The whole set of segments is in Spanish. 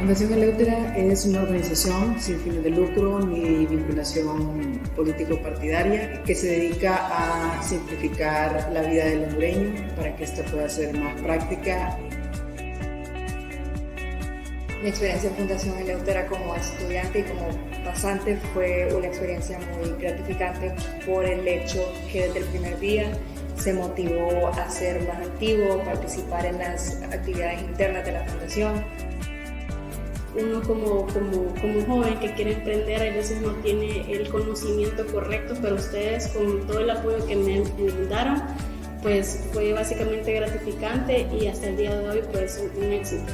Fundación Eleutera es una organización sin fines de lucro ni vinculación político-partidaria que se dedica a simplificar la vida del hondureño para que esta pueda ser más práctica. Mi experiencia en Fundación Eleutera como estudiante y como pasante fue una experiencia muy gratificante por el hecho que desde el primer día se motivó a ser más activo, participar en las actividades internas de la fundación. Uno como joven que quiere emprender a veces no tiene el conocimiento correcto, pero ustedes con todo el apoyo que me brindaron, pues fue básicamente gratificante y hasta el día de hoy pues un éxito.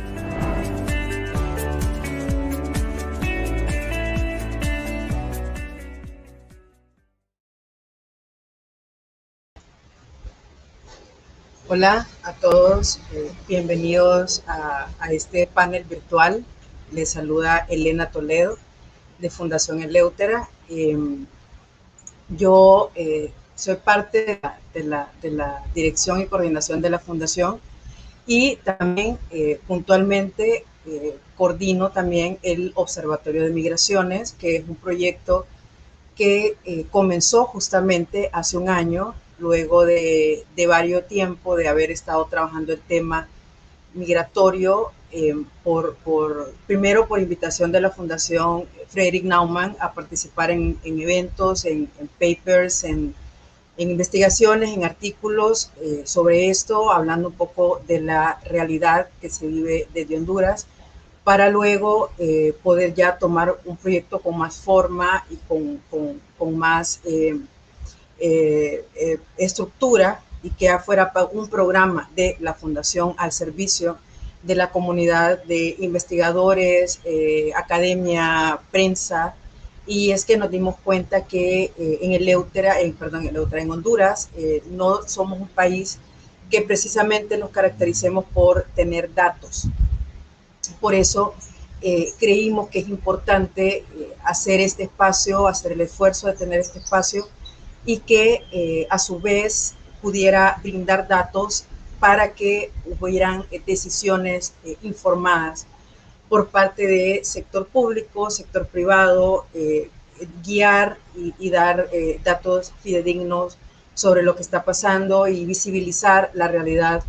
Hola a todos, bienvenidos a este panel virtual. Les saluda Elena Toledo de Fundación Eleutera. Yo soy parte de la dirección y coordinación de la fundación y también puntualmente coordino también el Observatorio de Migraciones, que es un proyecto que comenzó justamente hace un año, luego de varios tiempo de haber estado trabajando el tema migratorio, primero por invitación de la Fundación Frederick Naumann a participar en eventos, en papers, en investigaciones, en artículos sobre esto, hablando un poco de la realidad que se vive desde Honduras, para luego poder ya tomar un proyecto con más forma y con más estructura, y que fuera un programa de la Fundación al servicio de la comunidad de investigadores, academia, prensa. Y es que nos dimos cuenta que en en Honduras, no somos un país que precisamente nos caractericemos por tener datos. Por eso creímos que es importante hacer este espacio, hacer el esfuerzo de tener este espacio, y que a su vez pudiera brindar datos para que hubieran decisiones informadas por parte de sector público, sector privado, guiar y dar datos fidedignos sobre lo que está pasando y visibilizar la realidad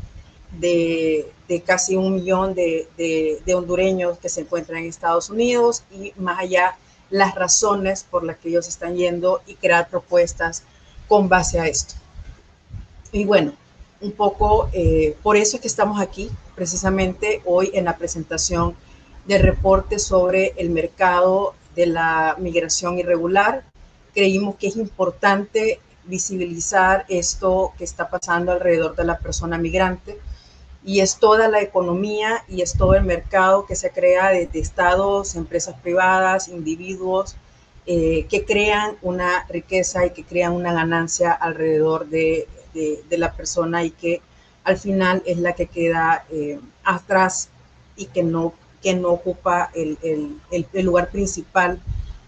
de casi 1 millón de hondureños que se encuentran en Estados Unidos, y más allá las razones por las que ellos están yendo, y crear propuestas con base a esto. Y bueno, un poco por eso es que estamos aquí precisamente hoy en la presentación del reporte sobre el mercado de la migración irregular. Creímos que es importante visibilizar esto que está pasando alrededor de la persona migrante, y es toda la economía y es todo el mercado que se crea desde estados, empresas privadas, individuos, que crean una riqueza y que crean una ganancia alrededor de la persona, y que al final es la que queda atrás, y que no ocupa el lugar principal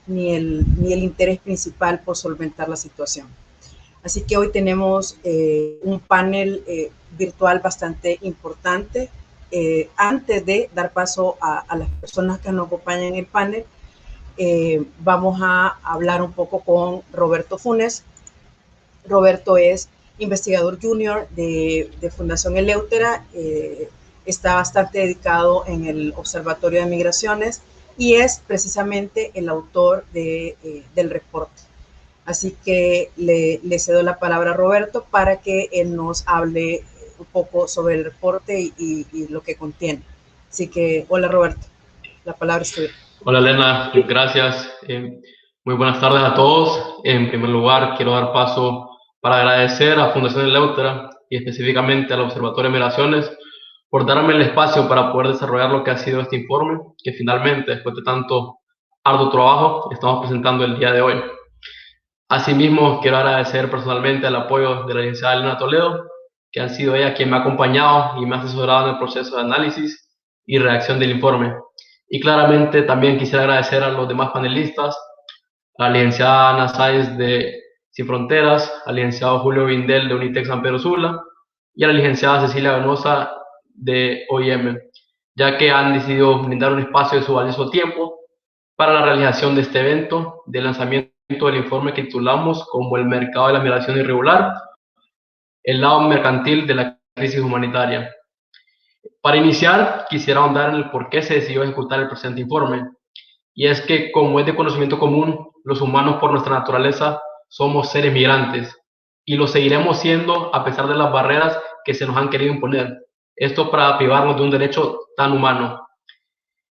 ni el interés principal por solventar la situación. Así que hoy tenemos un panel virtual bastante importante. Antes de dar paso a las personas que nos acompañan en el panel, vamos a hablar un poco con Roberto Funes. Roberto es investigador junior de Fundación Eleutera, está bastante dedicado en el Observatorio de Migraciones y es precisamente el autor del reporte. Así que le cedo la palabra a Roberto para que él nos hable un poco sobre el reporte y lo que contiene. Así que, hola Roberto, la palabra es tuya. Hola Elena, gracias. Muy buenas tardes a todos. En primer lugar, quiero dar paso para agradecer a Fundación Eleutera y específicamente al Observatorio de Migraciones por darme el espacio para poder desarrollar lo que ha sido este informe, que finalmente, después de tanto arduo trabajo, estamos presentando el día de hoy. Asimismo, quiero agradecer personalmente el apoyo de la licenciada Elena Toledo, que ha sido ella quien me ha acompañado y me ha asesorado en el proceso de análisis y redacción del informe. Y claramente también quisiera agradecer a los demás panelistas, a la licenciada Ana Sáenz de Sin Fronteras, al licenciado Julio Vindel de Unitec San Pedro Sula y a la licenciada Cecilia Venosa de OIM. ya que han decidido brindar un espacio de su valioso tiempo para la realización de este evento de lanzamiento del informe que titulamos como el mercado de la migración irregular, el lado mercantil de la crisis humanitaria. Para iniciar, quisiera ahondar en el por qué se decidió ejecutar el presente informe. Y es que, como es de conocimiento común, los humanos por nuestra naturaleza somos seres migrantes y lo seguiremos siendo a pesar de las barreras que se nos han querido imponer. Esto para privarnos de un derecho tan humano.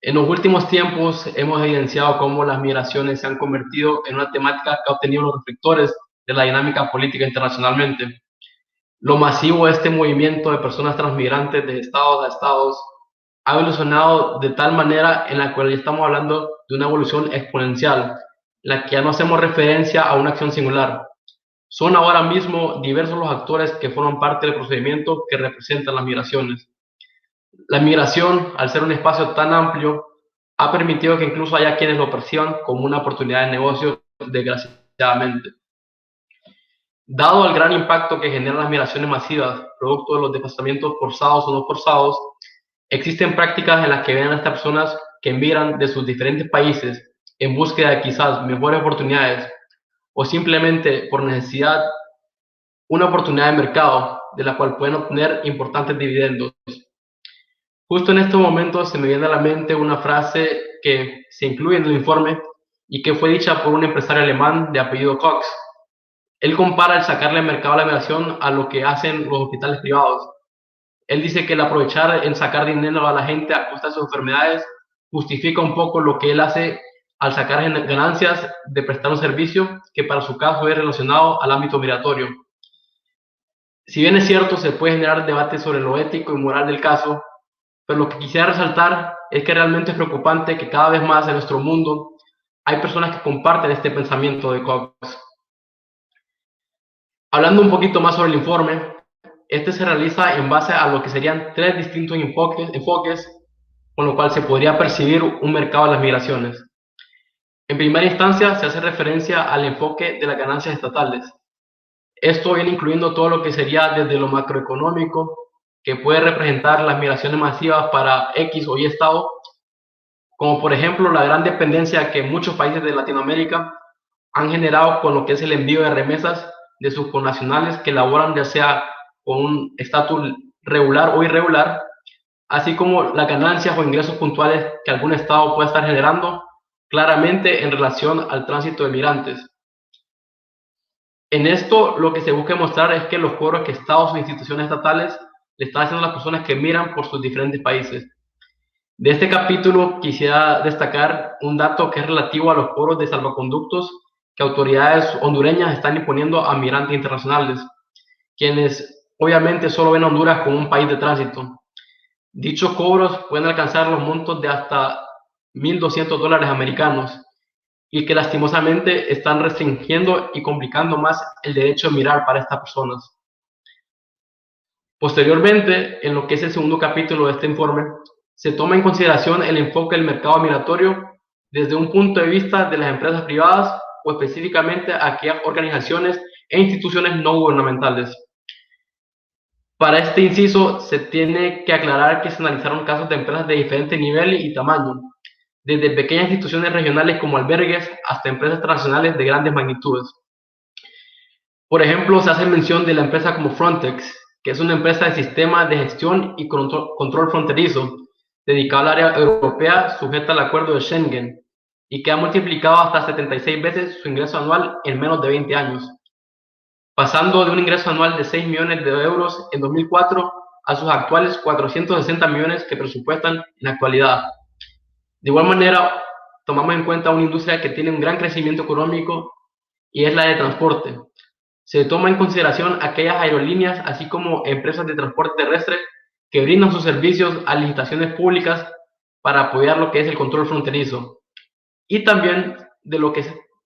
En los últimos tiempos hemos evidenciado cómo las migraciones se han convertido en una temática que ha obtenido los reflectores de la dinámica política internacionalmente. Lo masivo de este movimiento de personas transmigrantes de estados a estados ha evolucionado de tal manera en la cual estamos hablando de una evolución exponencial, en la que ya no hacemos referencia a una acción singular. Son ahora mismo diversos los actores que forman parte del procedimiento que representan las migraciones. La migración, al ser un espacio tan amplio, ha permitido que incluso haya quienes lo perciban como una oportunidad de negocio, desgraciadamente. Dado el gran impacto que generan las migraciones masivas, producto de los desplazamientos forzados o no forzados, existen prácticas en las que ven a estas personas que emigran de sus diferentes países en búsqueda de quizás mejores oportunidades o simplemente por necesidad, una oportunidad de mercado de la cual pueden obtener importantes dividendos. Justo en estos momentos se me viene a la mente una frase que se incluye en el informe y que fue dicha por un empresario alemán de apellido Cox. Él compara el sacarle al mercado a la migración a lo que hacen los hospitales privados. Él dice que el aprovechar en sacar dinero a la gente a costa de sus enfermedades justifica un poco lo que él hace al sacar ganancias de prestar un servicio que para su caso es relacionado al ámbito migratorio. Si bien es cierto, se puede generar debate sobre lo ético y moral del caso, pero lo que quisiera resaltar es que realmente es preocupante que cada vez más en nuestro mundo hay personas que comparten este pensamiento de Cox. Hablando un poquito más sobre el informe, este se realiza en base a lo que serían 3 distintos enfoques con lo cual se podría percibir un mercado de las migraciones. En primera instancia, se hace referencia al enfoque de las ganancias estatales. Esto viene incluyendo todo lo que sería desde lo macroeconómico, que puede representar las migraciones masivas para X o Y estado, como por ejemplo la gran dependencia que muchos países de Latinoamérica han generado con lo que es el envío de remesas de sus connacionales que laboran ya sea con un estatus regular o irregular, así como las ganancias o ingresos puntuales que algún estado puede estar generando claramente en relación al tránsito de migrantes. En esto lo que se busca mostrar es que los cobros que estados o instituciones estatales le están haciendo a las personas que migran por sus diferentes países. De este capítulo quisiera destacar un dato que es relativo a los cobros de salvoconductos que autoridades hondureñas están imponiendo a migrantes internacionales, quienes obviamente solo ven a Honduras como un país de tránsito. Dichos cobros pueden alcanzar los montos de hasta $1,200 americanos y que lastimosamente están restringiendo y complicando más el derecho de migrar para estas personas. Posteriormente, en lo que es el segundo capítulo de este informe, se toma en consideración el enfoque del mercado migratorio desde un punto de vista de las empresas privadas o específicamente aquellas organizaciones e instituciones no gubernamentales. Para este inciso, se tiene que aclarar que se analizaron casos de empresas de diferente nivel y tamaño, desde pequeñas instituciones regionales como albergues hasta empresas transnacionales de grandes magnitudes. Por ejemplo, se hace mención de la empresa como Frontex, que es una empresa de sistemas de gestión y control fronterizo, dedicada al área europea sujeta al acuerdo de Schengen, y que ha multiplicado hasta 76 veces su ingreso anual en menos de 20 años, pasando de un ingreso anual de 6 millones de euros en 2004 a sus actuales 460 millones que presupuestan en la actualidad. De igual manera, tomamos en cuenta una industria que tiene un gran crecimiento económico y es la de transporte. Se toma en consideración aquellas aerolíneas, así como empresas de transporte terrestre que brindan sus servicios a licitaciones públicas para apoyar lo que es el control fronterizo. Y también de lo que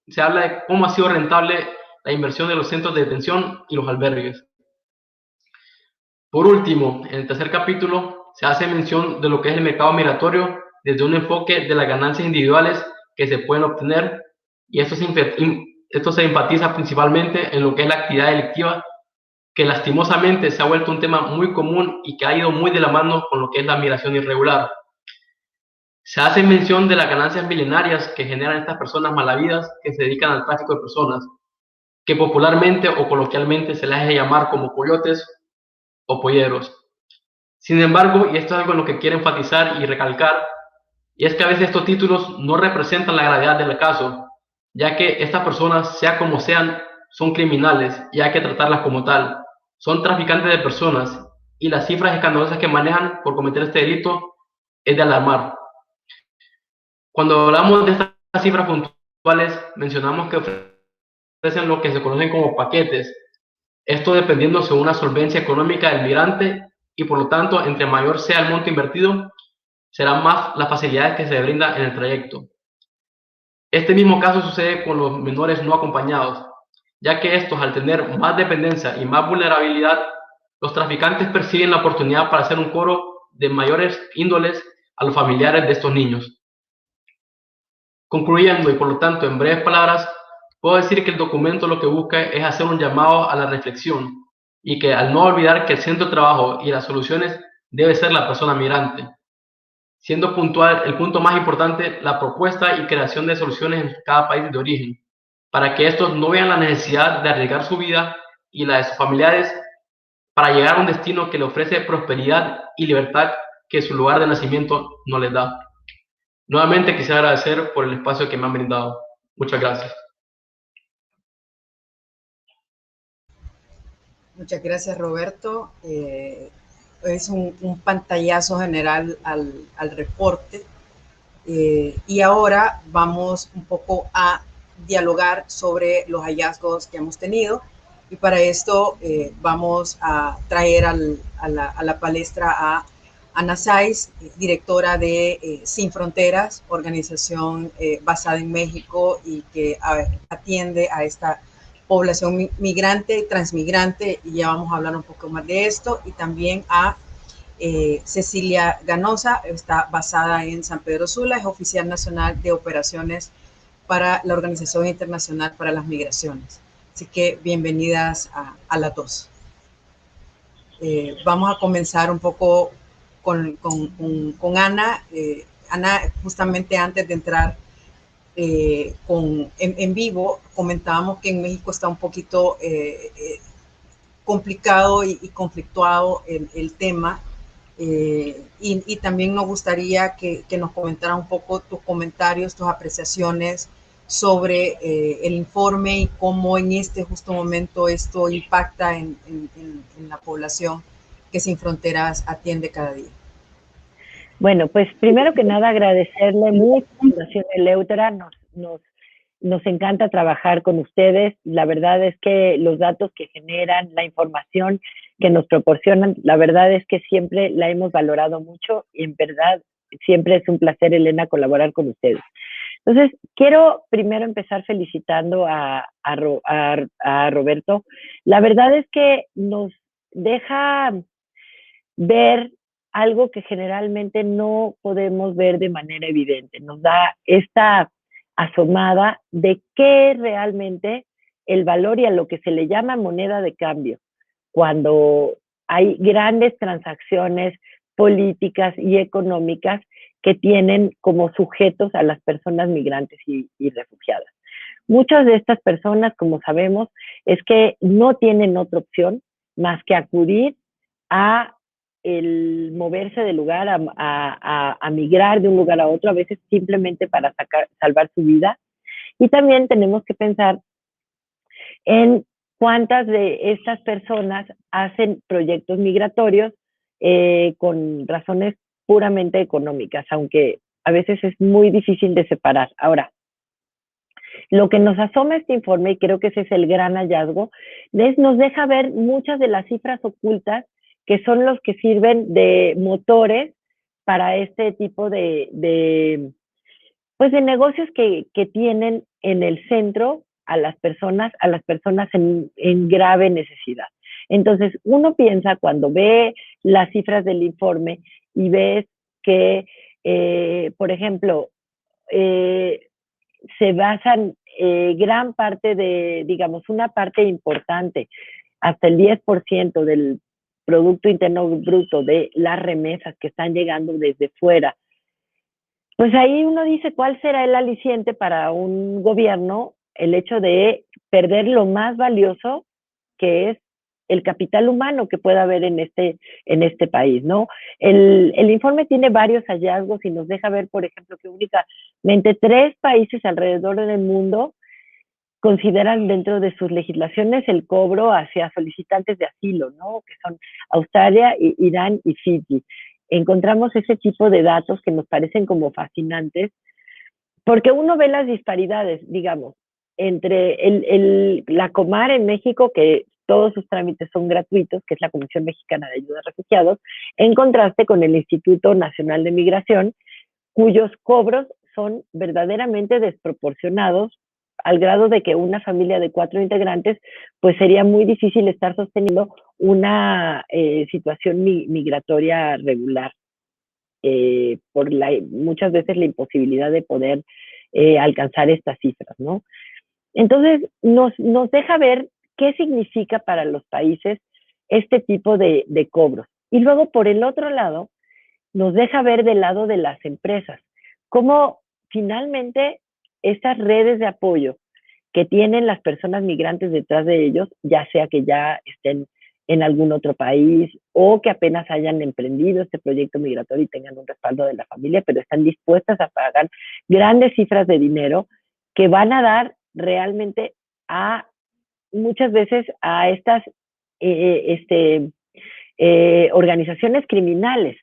se habla de cómo ha sido rentable la inversión de los centros de detención y los albergues. Por último, en el tercer capítulo se hace mención de lo que es el mercado migratorio desde un enfoque de las ganancias individuales que se pueden obtener, y esto se enfatiza principalmente en lo que es la actividad delictiva, que lastimosamente se ha vuelto un tema muy común y que ha ido muy de la mano con lo que es la migración irregular. Se hace mención de las ganancias millonarias que generan estas personas malavidas que se dedican al tráfico de personas, que popularmente o coloquialmente se les hace llamar como coyotes o polleros. Sin embargo, y esto es algo en lo que quiero enfatizar y recalcar, y es que a veces estos títulos no representan la gravedad del caso, ya que estas personas, sea como sean, son criminales y hay que tratarlas como tal. Son traficantes de personas y las cifras escandalosas que manejan por cometer este delito es de alarmar. Cuando hablamos de estas cifras puntuales, mencionamos que ofrecen lo que se conocen como paquetes, esto dependiendo según la solvencia económica del migrante y por lo tanto, entre mayor sea el monto invertido, serán más las facilidades que se le brinda en el trayecto. Este mismo caso sucede con los menores no acompañados, ya que estos, al tener más dependencia y más vulnerabilidad, los traficantes perciben la oportunidad para hacer un cobro de mayores índoles a los familiares de estos niños. Concluyendo y por lo tanto, en breves palabras, puedo decir que el documento lo que busca es hacer un llamado a la reflexión y que al no olvidar que el centro de trabajo y las soluciones debe ser la persona migrante, siendo puntual el punto más importante la propuesta y creación de soluciones en cada país de origen, para que estos no vean la necesidad de arriesgar su vida y la de sus familiares para llegar a un destino que le ofrece prosperidad y libertad que su lugar de nacimiento no les da. Nuevamente quisiera agradecer por el espacio que me han brindado. Muchas gracias. Muchas gracias, Roberto. Es un pantallazo general al reporte. Y ahora vamos un poco a dialogar sobre los hallazgos que hemos tenido. Y para esto vamos a traer a la palestra a Ana Saiz, directora de Sin Fronteras, organización basada en México y que atiende a esta población migrante y transmigrante, y ya vamos a hablar un poco más de esto, y también a Cecilia Ganosa, está basada en San Pedro Sula, es oficial nacional de operaciones para la Organización Internacional para las Migraciones. Así que bienvenidas a las dos. Vamos a comenzar un poco con Ana. Ana, justamente antes de entrar en vivo, comentábamos que en México está un poquito complicado y conflictuado el tema. Y también nos gustaría que nos comentara un poco tus comentarios, tus apreciaciones sobre el informe y cómo en este justo momento esto impacta en la población que Sin Fronteras atiende cada día. Bueno, pues primero que nada agradecerle mucho a Fundación Eleutera, nos encanta trabajar con ustedes. La verdad es que los datos que generan, la información que nos proporcionan, la verdad es que siempre la hemos valorado mucho y en verdad siempre es un placer, Elena, colaborar con ustedes. Entonces, quiero primero empezar felicitando a Roberto. La verdad es que nos deja ver algo que generalmente no podemos ver de manera evidente. Nos da esta asomada de qué es realmente el valor y a lo que se le llama moneda de cambio, cuando hay grandes transacciones políticas y económicas que tienen como sujetos a las personas migrantes y refugiadas. Muchas de estas personas, como sabemos, es que no tienen otra opción más que acudir a el moverse de lugar, a migrar de un lugar a otro, a veces simplemente para salvar su vida. Y también tenemos que pensar en cuántas de estas personas hacen proyectos migratorios con razones puramente económicas, aunque a veces es muy difícil de separar. Ahora, lo que nos asoma este informe, y creo que ese es el gran hallazgo, nos deja ver muchas de las cifras ocultas que son los que sirven de motores para este tipo de negocios que tienen en el centro a las personas en grave necesidad. Entonces, uno piensa cuando ve las cifras del informe y ves que, por ejemplo, se basan gran parte de, digamos, una parte importante, hasta el 10% del Producto Interno Bruto de las remesas que están llegando desde fuera, Pues ahí uno dice cuál será el aliciente para un gobierno, el hecho de perder lo más valioso que es el capital humano que pueda haber en este país, ¿no? El informe tiene varios hallazgos y nos deja ver, por ejemplo, que únicamente 3 países alrededor del mundo consideran dentro de sus legislaciones el cobro hacia solicitantes de asilo, ¿no? Que son Australia, Irán y Fiji. Encontramos ese tipo de datos que nos parecen como fascinantes, porque uno ve las disparidades, digamos, entre la Comar en México, que todos sus trámites son gratuitos, que es la Comisión Mexicana de Ayuda a Refugiados, en contraste con el Instituto Nacional de Migración, cuyos cobros son verdaderamente desproporcionados, al grado de que una familia de 4 integrantes, pues sería muy difícil estar sosteniendo una situación migratoria regular, por muchas veces la imposibilidad de poder alcanzar estas cifras, ¿no? Entonces, nos deja ver qué significa para los países este tipo de cobros. Y luego, por el otro lado, nos deja ver del lado de las empresas, cómo finalmente estas redes de apoyo que tienen las personas migrantes detrás de ellos, ya sea que ya estén en algún otro país o que apenas hayan emprendido este proyecto migratorio y tengan un respaldo de la familia, pero están dispuestas a pagar grandes cifras de dinero que van a dar realmente a muchas veces a estas organizaciones criminales,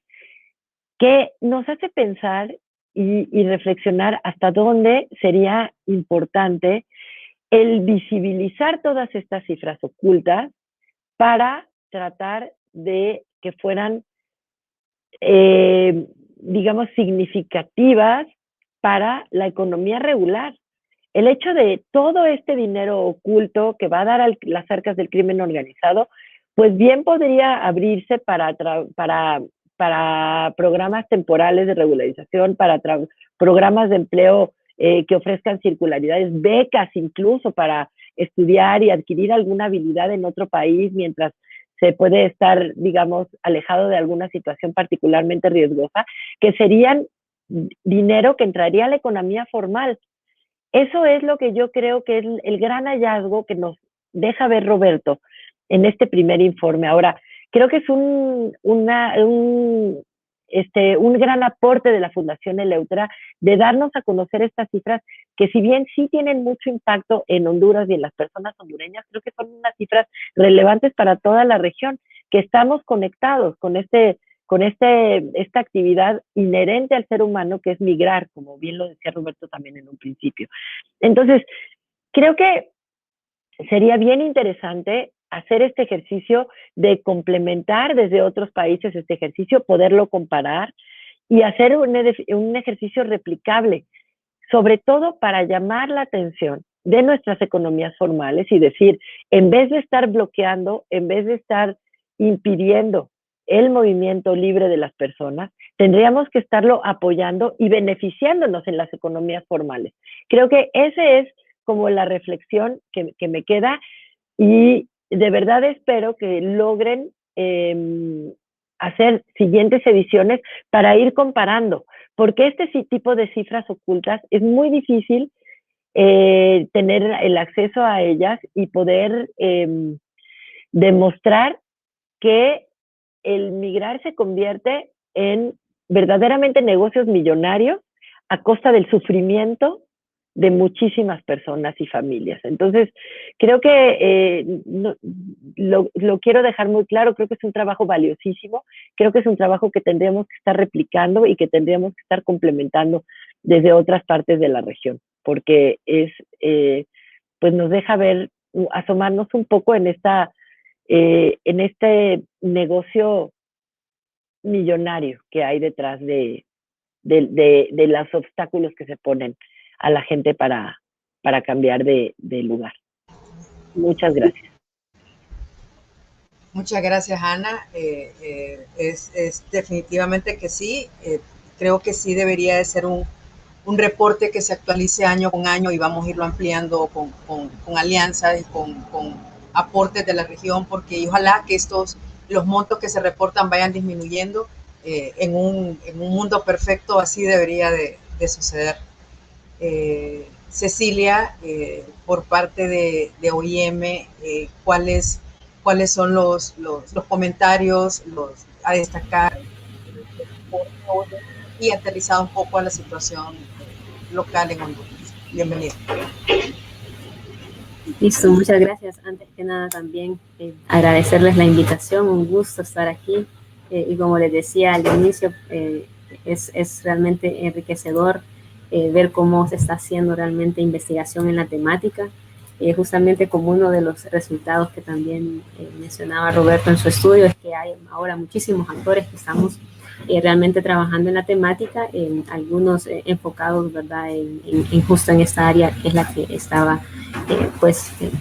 que nos hace pensar y reflexionar hasta dónde sería importante el visibilizar todas estas cifras ocultas para tratar de que fueran, digamos, significativas para la economía regular. El hecho de todo este dinero oculto que va a dar a las arcas del crimen organizado, pues bien podría abrirse para programas temporales de regularización, para programas de empleo que ofrezcan circularidades, becas incluso para estudiar y adquirir alguna habilidad en otro país mientras se puede estar, digamos, alejado de alguna situación particularmente riesgosa, que serían dinero que entraría a la economía formal. Eso es lo que yo creo que es el gran hallazgo que nos deja ver Roberto en este primer informe. Ahora, creo que es un gran aporte de la Fundación Eleuthera de darnos a conocer estas cifras que, si bien sí tienen mucho impacto en Honduras y en las personas hondureñas, creo que son unas cifras relevantes para toda la región, que estamos conectados con esta actividad inherente al ser humano, que es migrar, como bien lo decía Roberto también en un principio. Entonces, creo que sería bien interesante hacer este ejercicio de complementar desde otros países este ejercicio, poderlo comparar y hacer un ejercicio replicable, sobre todo para llamar la atención de nuestras economías formales y decir, en vez de estar bloqueando, en vez de estar impidiendo el movimiento libre de las personas, tendríamos que estarlo apoyando y beneficiándonos en las economías formales. Creo que esa es como la reflexión que me queda, y de verdad espero que logren hacer siguientes ediciones para ir comparando, porque este tipo de cifras ocultas es muy difícil tener el acceso a ellas y poder demostrar que el migrar se convierte en verdaderamente negocios millonarios a costa del sufrimiento de muchísimas personas y familias. Entonces, creo que lo quiero dejar muy claro, creo que es un trabajo valiosísimo, creo que es un trabajo que tendríamos que estar replicando y que tendríamos que estar complementando desde otras partes de la región, porque pues nos deja ver, asomarnos un poco en este negocio millonario que hay detrás de los obstáculos que se ponen a la gente para cambiar de lugar. Muchas gracias. Muchas gracias, Ana. Es definitivamente que sí. Creo que sí debería de ser un reporte que se actualice año con año, y vamos a irlo ampliando con alianzas y con aportes de la región, porque ojalá que los montos que se reportan vayan disminuyendo en un mundo perfecto así debería de suceder. Cecilia, por parte de OIM, ¿cuáles son los comentarios a destacar y aterrizado un poco a la situación local en Honduras? Bienvenido. Listo, muchas gracias. Antes que nada también agradecerles la invitación, un gusto estar aquí y como les decía al inicio, es realmente enriquecedor ver cómo se está haciendo realmente investigación en la temática, justamente como uno de los resultados que también mencionaba Roberto en su estudio, es que hay ahora muchísimos actores que estamos realmente trabajando en la temática, algunos enfocados, ¿verdad?, justo en esta área que es la que estaba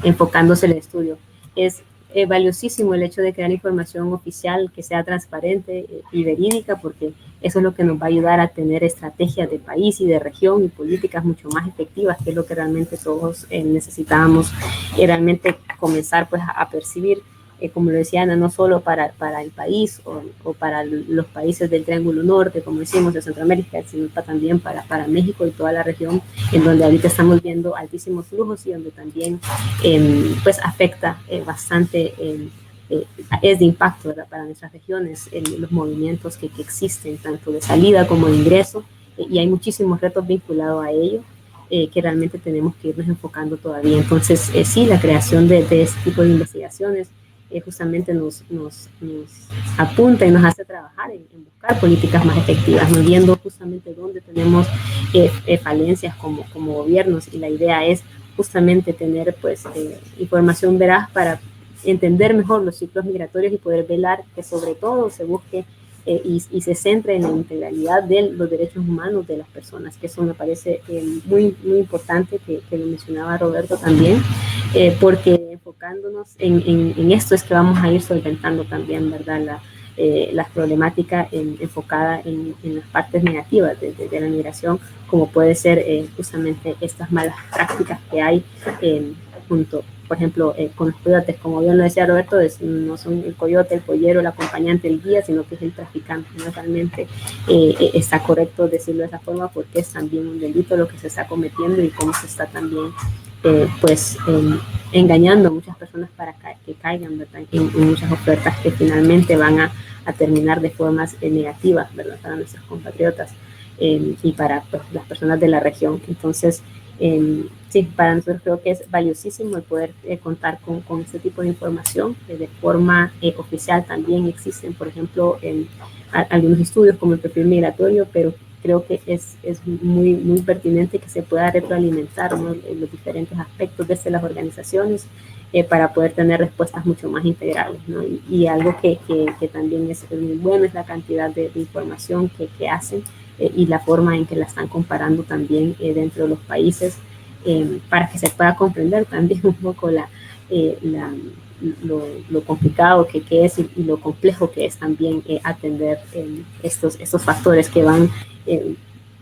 enfocándose el estudio. Es valiosísimo el hecho de crear información oficial que sea transparente y verídica, porque eso es lo que nos va a ayudar a tener estrategias de país y de región y políticas mucho más efectivas, que es lo que realmente todos necesitábamos realmente comenzar pues a percibir, como lo decía Ana, no solo para el país o para los países del Triángulo Norte, como decimos, de Centroamérica, sino también para México y toda la región, en donde ahorita estamos viendo altísimos flujos y donde también pues afecta bastante, es de impacto, ¿verdad?, para nuestras regiones, los movimientos que existen, tanto de salida como de ingreso, y hay muchísimos retos vinculados a ello. Que realmente tenemos que irnos enfocando todavía. Entonces, sí, la creación de este tipo de investigaciones justamente nos apunta y nos hace trabajar en buscar políticas más efectivas, ¿no?, viendo justamente dónde tenemos falencias como gobiernos, y la idea es justamente tener pues información veraz para entender mejor los ciclos migratorios y poder velar que sobre todo se busque y se centra en la integralidad de los derechos humanos de las personas, que eso me parece muy, muy importante, que lo mencionaba Roberto también, porque enfocándonos en esto es que vamos a ir solventando también, ¿verdad?, las problemáticas enfocadas en las partes negativas de la migración, como puede ser justamente estas malas prácticas que hay junto, por ejemplo, con los coyotes, como bien lo decía Roberto, no son el coyote, el pollero, el acompañante, el guía, sino que es el traficante, ¿no? Realmente está correcto decirlo de esa forma, porque es también un delito lo que se está cometiendo y cómo se está también engañando a muchas personas para que caigan, ¿verdad?, en muchas ofertas que finalmente van a terminar de formas negativas, ¿verdad?, para nuestros compatriotas y para pues, las personas de la región. Entonces, sí, para nosotros creo que es valiosísimo el poder contar con este tipo de información de forma oficial. También existen, por ejemplo, algunos estudios como el perfil migratorio, pero creo que es muy, muy pertinente que se pueda retroalimentar, ¿no?, en los diferentes aspectos desde las organizaciones para poder tener respuestas mucho más integrales, ¿no? Y algo que también es muy bueno es la cantidad de información que hacen y la forma en que la están comparando también dentro de los países, para que se pueda comprender también un poco lo complicado que es y lo complejo que es también atender estos factores que van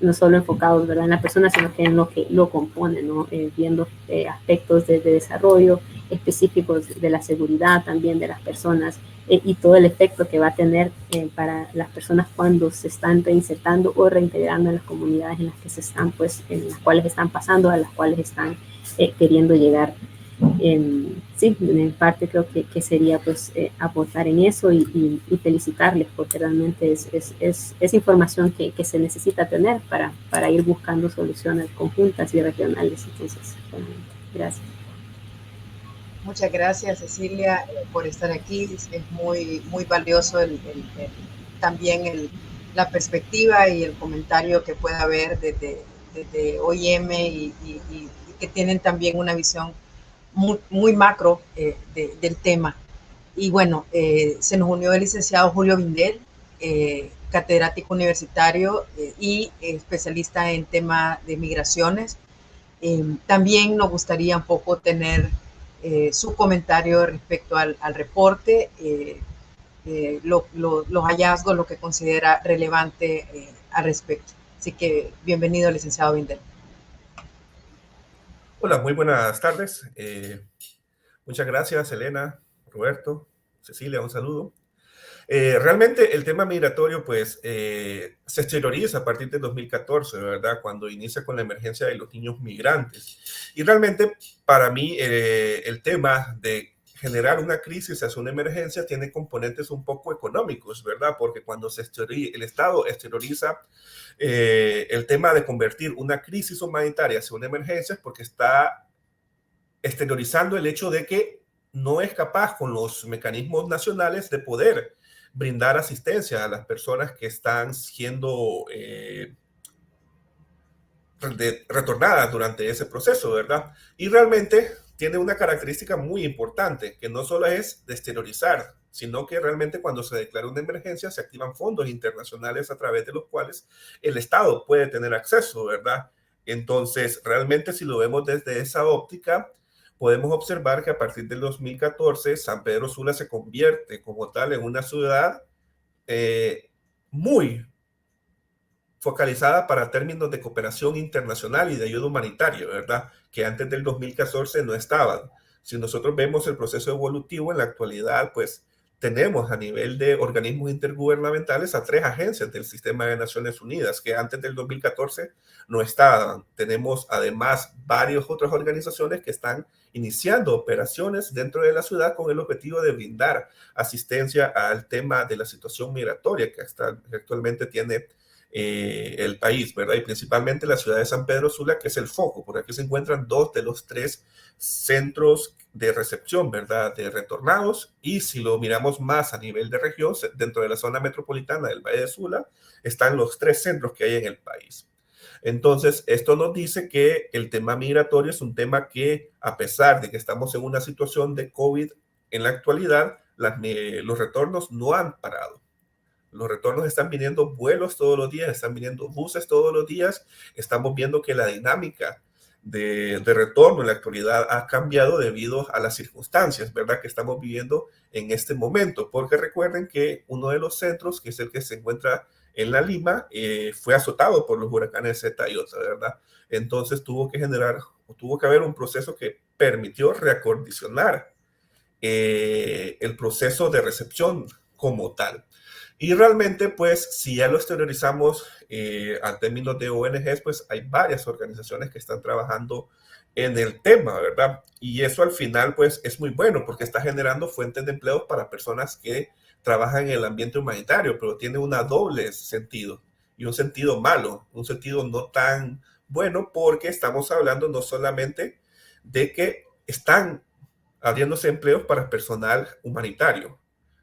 no solo enfocados, ¿verdad?, en la persona, sino que en lo que lo compone, ¿no? Viendo aspectos de desarrollo específicos de la seguridad también de las personas y todo el efecto que va a tener para las personas cuando se están reinsertando o reintegrando en las comunidades en las que se están, pues, en las cuales están pasando, a las cuales están queriendo llegar. Sí, en parte creo que sería pues aportar en eso y felicitarles, porque realmente es información que se necesita tener para ir buscando soluciones conjuntas y regionales. Entonces, gracias. Muchas gracias, Cecilia, por estar aquí. Es muy, muy valioso también la perspectiva y el comentario que pueda haber desde OIM y que tienen también una visión muy, muy macro del tema. Y bueno, se nos unió el licenciado Julio Vindel, catedrático universitario y especialista en tema de migraciones. También nos gustaría un poco tener su comentario respecto al reporte, los hallazgos, lo que considera relevante al respecto. Así que bienvenido, licenciado Vindel. Hola, muy buenas tardes. Muchas gracias, Elena, Roberto, Cecilia, un saludo. Realmente el tema migratorio pues se exterioriza a partir de 2014, ¿verdad? Cuando inicia con la emergencia de los niños migrantes. Y realmente para mí el tema de generar una crisis hacia una emergencia tiene componentes un poco económicos, ¿verdad? Porque cuando el Estado exterioriza el tema de convertir una crisis humanitaria hacia una emergencia es porque está exteriorizando el hecho de que no es capaz con los mecanismos nacionales de poder brindar asistencia a las personas que están siendo retornadas durante ese proceso, ¿verdad? Y realmente tiene una característica muy importante, que no solo es de exteriorizar, sino que realmente cuando se declara una emergencia se activan fondos internacionales a través de los cuales el Estado puede tener acceso, ¿verdad? Entonces, realmente si lo vemos desde esa óptica, podemos observar que a partir del 2014 San Pedro Sula se convierte como tal en una ciudad muy focalizada para términos de cooperación internacional y de ayuda humanitaria, ¿verdad? Que antes del 2014 no estaban. Si nosotros vemos el proceso evolutivo en la actualidad, pues tenemos a nivel de organismos intergubernamentales a 3 agencias del sistema de Naciones Unidas que antes del 2014 no estaban. Tenemos además varias otras organizaciones que están iniciando operaciones dentro de la ciudad con el objetivo de brindar asistencia al tema de la situación migratoria que actualmente tiene el país, ¿verdad? Y principalmente la ciudad de San Pedro Sula, que es el foco. Por aquí se encuentran 2 de los 3 centros de recepción, ¿verdad? De retornados. Y si lo miramos más a nivel de región, dentro de la zona metropolitana del Valle de Sula, están los 3 centros que hay en el país. Entonces, esto nos dice que el tema migratorio es un tema que, a pesar de que estamos en una situación de COVID en la actualidad, los retornos no han parado. Los retornos están viniendo vuelos todos los días, están viniendo buses todos los días. Estamos viendo que la dinámica de retorno en la actualidad ha cambiado debido a las circunstancias, ¿verdad? Que estamos viviendo en este momento. Porque recuerden que uno de los centros, que es el que se encuentra en La Lima, fue azotado por los huracanes Zeta y Ota, ¿verdad? Entonces tuvo que haber un proceso que permitió reacondicionar el proceso de recepción como tal. Y realmente, pues, si ya lo exteriorizamos a términos de ONGs, pues hay varias organizaciones que están trabajando en el tema, ¿verdad? Y eso al final, pues, es muy bueno porque está generando fuentes de empleo para personas que trabajan en el ambiente humanitario, pero tiene un doble sentido y un sentido malo, un sentido no tan bueno porque estamos hablando no solamente de que están abriéndose empleos para personal humanitario,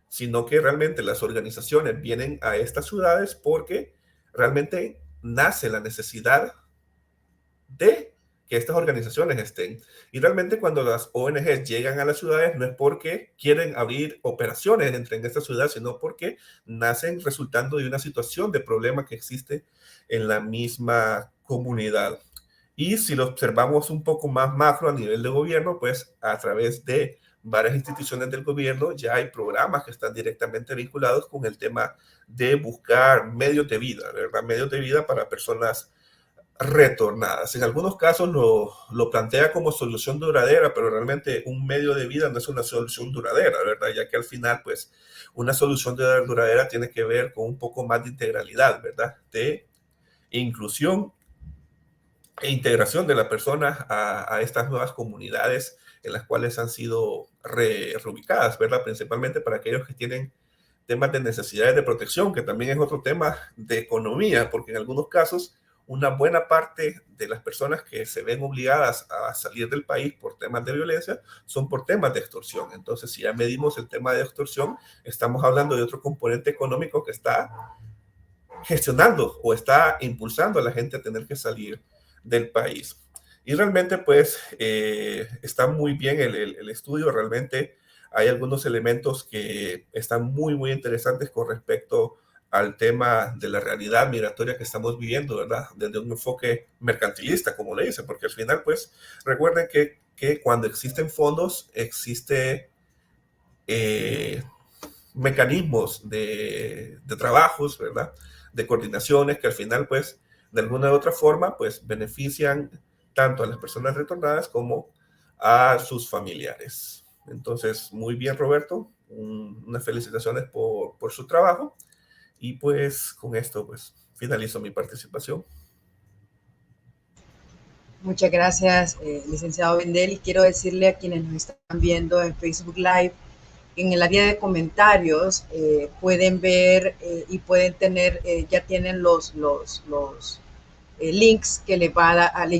sino que realmente las organizaciones vienen a estas ciudades porque realmente nace la necesidad de que estas organizaciones estén. Y realmente cuando las ONGs llegan a las ciudades no es porque quieren abrir operaciones en esta ciudad, sino porque nacen resultando de una situación de problema que existe en la misma comunidad. Y si lo observamos un poco más macro a nivel de gobierno, pues a través de varias instituciones del gobierno ya hay programas que están directamente vinculados con el tema de buscar medios de vida, ¿verdad? Medios de vida para personas retornadas. En algunos casos lo plantea como solución duradera, pero realmente un medio de vida no es una solución duradera, ¿verdad? Ya que al final, pues, una solución duradera tiene que ver con un poco más de integralidad, ¿verdad? De inclusión e integración de la persona a estas nuevas comunidades en las cuales han sido reubicadas, ¿verdad? Principalmente para aquellos que tienen temas de necesidades de protección, que también es otro tema de economía, porque en algunos casos una buena parte de las personas que se ven obligadas a salir del país por temas de violencia son por temas de extorsión. Entonces, si ya medimos el tema de extorsión, estamos hablando de otro componente económico que está gestionando o está impulsando a la gente a tener que salir del país. Y realmente, pues, está muy bien el estudio. Realmente hay algunos elementos que están muy, muy interesantes con respecto al tema de la realidad migratoria que estamos viviendo, ¿verdad? Desde un enfoque mercantilista, como le dice, porque al final, pues, recuerden que cuando existen fondos, existe mecanismos de trabajos, ¿verdad? De coordinaciones que al final, pues, de alguna u otra forma, pues, benefician tanto a las personas retornadas como a sus familiares. Entonces, muy bien, Roberto. unas felicitaciones por su trabajo. Y pues con esto pues finalizo mi participación. Muchas gracias, licenciado Vendel, y quiero decirle a quienes nos están viendo en Facebook Live, en el área de comentarios pueden ver y pueden tener, ya tienen los links que le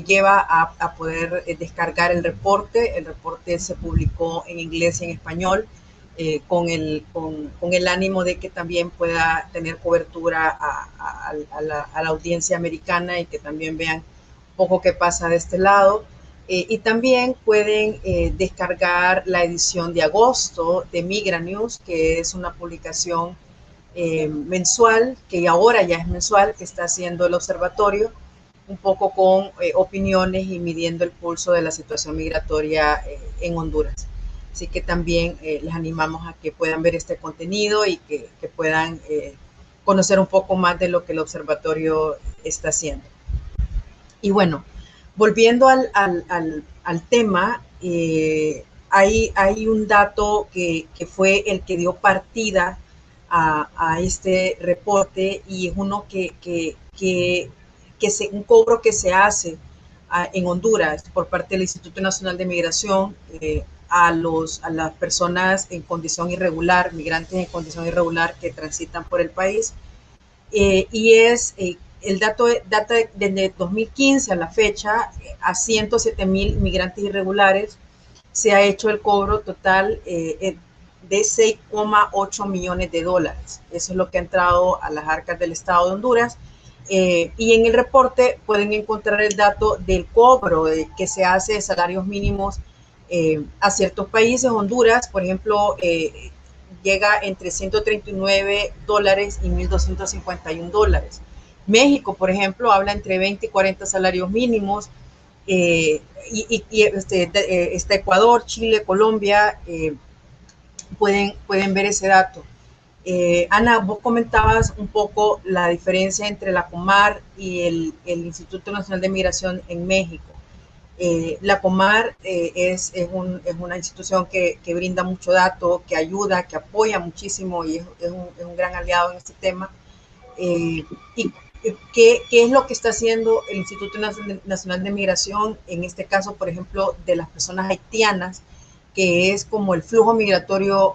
lleva a poder descargar el reporte. El reporte se publicó en inglés y en español, con el ánimo de que también pueda tener cobertura a la audiencia americana y que también vean un poco qué pasa de este lado. Y también pueden descargar la edición de agosto de Migra News, que es una publicación mensual, que ahora ya es mensual, que está haciendo el observatorio, un poco con opiniones y midiendo el pulso de la situación migratoria en Honduras. Así que también les animamos a que puedan ver este contenido y que puedan conocer un poco más de lo que el observatorio está haciendo. Y bueno, volviendo al tema, hay un dato que fue el que dio partida a este reporte, y es uno un cobro que se hace en Honduras por parte del Instituto Nacional de Migración a las personas en condición irregular, migrantes en condición irregular que transitan por el país, y es el dato data desde 2015 a la fecha, a 107,000 migrantes irregulares se ha hecho el cobro total de 6,8 millones de dólares. Eso es lo que ha entrado a las arcas del Estado de Honduras. Y en el reporte pueden encontrar el dato del cobro que se hace de salarios mínimos a ciertos países. Honduras, por ejemplo, llega entre $139 y $1,251. México, por ejemplo, habla entre 20 y 40 salarios mínimos. Está Ecuador, Chile, Colombia, pueden ver ese dato. Ana, vos comentabas un poco la diferencia entre la Comar y el Instituto Nacional de Migración en México. La Comar es una institución que brinda mucho dato, que ayuda, que apoya muchísimo, y es un gran aliado en este tema. ¿Y qué es lo que está haciendo el Instituto Nacional de Migración, en este caso, por ejemplo, de las personas haitianas, que es como el flujo migratorio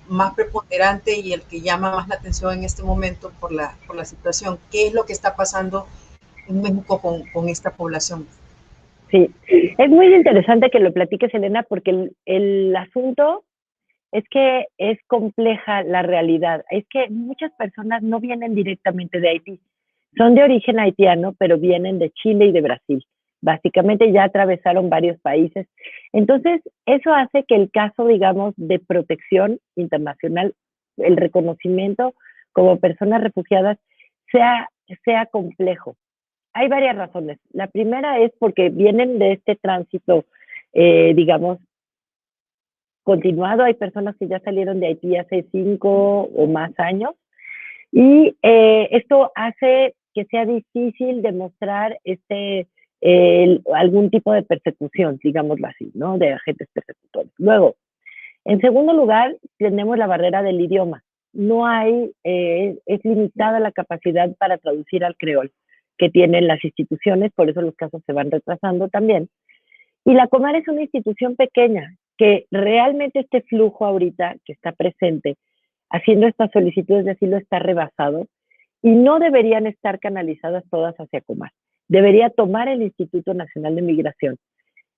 más preponderante y el que llama más la atención en este momento por la situación? ¿Qué es lo que está pasando en México con esta población? Sí, es muy interesante que lo platiques, Elena, porque el asunto es que es compleja la realidad. Es que muchas personas no vienen directamente de Haití. Son de origen haitiano, pero vienen de Chile y de Brasil. Básicamente ya atravesaron varios países. Entonces, eso hace que el caso, digamos, de protección internacional, el reconocimiento como personas refugiadas, sea complejo. Hay varias razones. La primera es porque vienen de este tránsito, digamos, continuado. Hay personas que ya salieron de Haití hace 5 o más años, y esto hace que sea difícil demostrar algún tipo de persecución, digámoslo así, ¿no? De agentes persecutores. Luego, en segundo lugar, tenemos la barrera del idioma. No hay, es limitada la capacidad para traducir al creol que tienen las instituciones, por eso los casos se van retrasando también. Y la Comar es una institución pequeña, que realmente este flujo ahorita que está presente, haciendo estas solicitudes de asilo, está rebasado, y no deberían estar canalizadas todas hacia Comar. Debería tomar el Instituto Nacional de Migración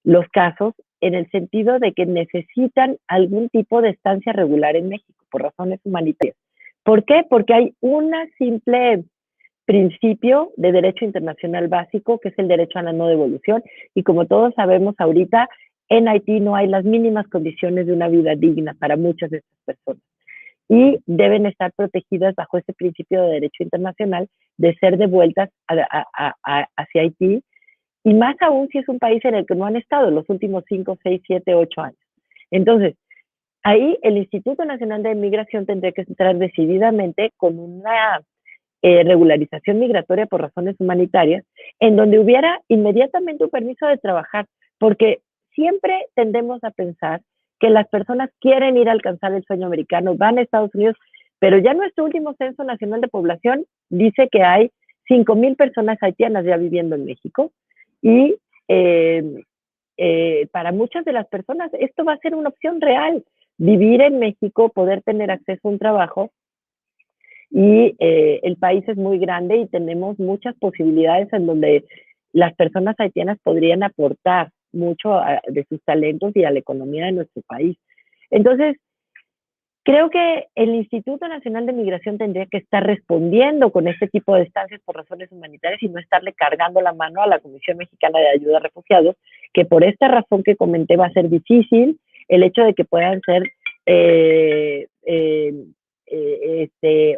los casos en el sentido de que necesitan algún tipo de estancia regular en México por razones humanitarias. ¿Por qué? Porque hay una simple principio de derecho internacional básico, que es el derecho a la no devolución, y como todos sabemos ahorita, en Haití no hay las mínimas condiciones de una vida digna para muchas de estas personas, y deben estar protegidas bajo ese principio de derecho internacional de ser devueltas hacia Haití, y más aún si es un país en el que no han estado los últimos 5, 6, 7, 8 años. Entonces, ahí el Instituto Nacional de Migración tendría que entrar decididamente con una regularización migratoria por razones humanitarias, en donde hubiera inmediatamente un permiso de trabajar, porque siempre tendemos a pensar que las personas quieren ir a alcanzar el sueño americano, van a Estados Unidos, pero ya nuestro último Censo Nacional de Población dice que hay 5,000 personas haitianas ya viviendo en México y para muchas de las personas esto va a ser una opción real, vivir en México, poder tener acceso a un trabajo y el país es muy grande y tenemos muchas posibilidades en donde las personas haitianas podrían aportar mucho de sus talentos y a la economía de nuestro país. Entonces, creo que el Instituto Nacional de Migración tendría que estar respondiendo con este tipo de estancias por razones humanitarias y no estarle cargando la mano a la Comisión Mexicana de Ayuda a Refugiados, que por esta razón que comenté va a ser difícil el hecho de que puedan ser